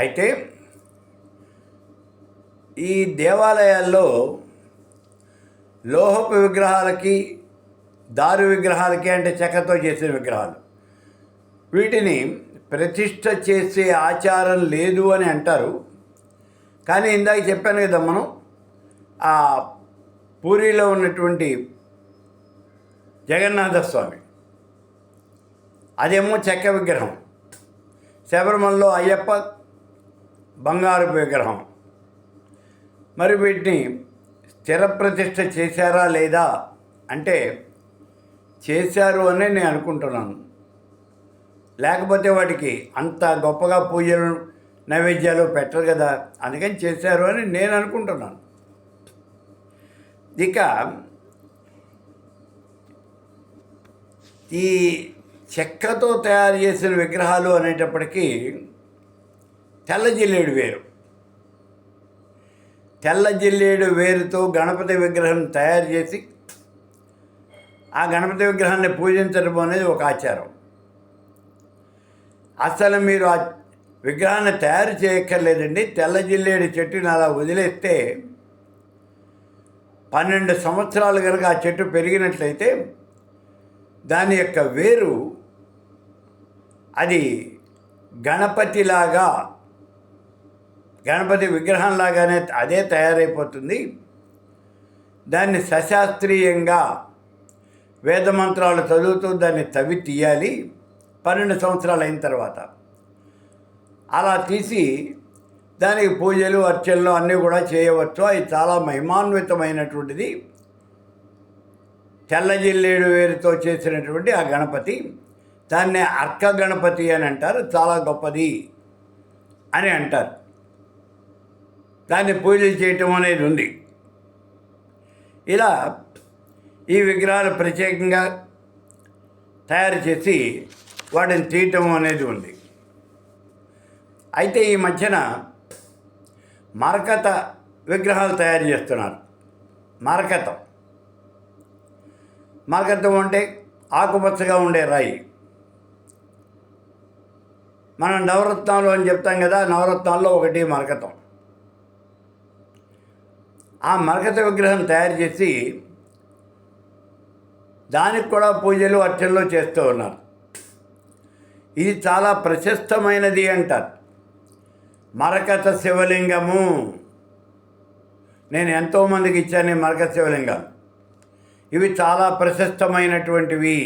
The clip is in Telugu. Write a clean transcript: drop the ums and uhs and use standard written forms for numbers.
అయితే ఈ దేవాలయాల్లో లోహపు విగ్రహాలకి, దారు విగ్రహాలకి, అంటే చెక్కతో చేసిన విగ్రహాలు, వీటిని ప్రతిష్ఠ చేసే ఆచారం లేదు అని అంటారు. కానీ ఇందాక చెప్పాను కదా, మనం ఆ పూరిలో ఉన్నటువంటి జగన్నాథస్వామి అదేమో చెక్క విగ్రహం, శబరిమలలో అయ్యప్ప బంగారపు విగ్రహం. మరి వీటిని స్థిర ప్రతిష్ఠ చేశారా లేదా అంటే చేశారు అని నేను అనుకుంటున్నాను. లేకపోతే వాటికి అంత గొప్పగా పూజలు నైవేద్యాలు పెట్టరు కదా, అందుకని చేశారు అని నేను అనుకుంటున్నాను. ఇక ఈ చెక్కతో తయారు చేసిన విగ్రహాలు అనేటప్పటికీ తెల్ల జిల్లేడు వేరు, తెల్ల జిల్లేడు వేరుతో గణపతి విగ్రహం తయారు చేసి ఆ గణపతి విగ్రహాన్ని పూజించడం అనేది ఒక ఆచారం. అసలు మీరు ఆ విగ్రహాన్ని తయారు చేయక్కర్లేదండి. తెల్ల జిల్లేడు చెట్టుని అలా వదిలేస్తే 12 సంవత్సరాలు కనుక ఆ చెట్టు పెరిగినట్లయితే దాని యొక్క వేరు అది గణపతిలాగా, గణపతి విగ్రహంలాగానే అదే తయారైపోతుంది. దాన్ని సశాస్త్రీయంగా వేదమంత్రాలు చదువుతూ దాన్ని తవ్వి తీయాలి 12 సంవత్సరాలు అయిన తర్వాత. అలా తీసి దానికి పూజలు అర్చనలు అన్నీ కూడా చేయవచ్చు. అది చాలా మహిమాన్వితమైనటువంటిది. తెల్ల జిల్లేడు వేరుతో చేసినటువంటి ఆ గణపతి, దాన్నే అర్క గణపతి అని అంటారు. చాలా గొప్పది అని అంటారు. దాన్ని పూజలు చేయటం అనేది ఉంది. ఇలా ఈ విగ్రహాలు ప్రత్యేకంగా తయారు చేసి వాటిని తీయటం అనేది ఉంది. అయితే ఈ మధ్యన మరకత విగ్రహాలు తయారు చేస్తున్నారు. మరకతం అంటే ఆకుపచ్చగా ఉండే రాయి. మనం నవరత్నాలు అని చెప్తాం కదా, నవరత్నాల్లో ఒకటి మరకతం. ఆ మరకత విగ్రహం తయారు చేసి దానికి కూడా పూజలు అర్చనలు చేస్తూ ఉన్నారు. ఇది చాలా ప్రశస్తమైనది అంటారు. మరకత శివలింగము, నేను ఎంతోమందికి ఇచ్చాను ఈ మరకత శివలింగాలు. ఇవి చాలా ప్రశస్తమైనటువంటివి.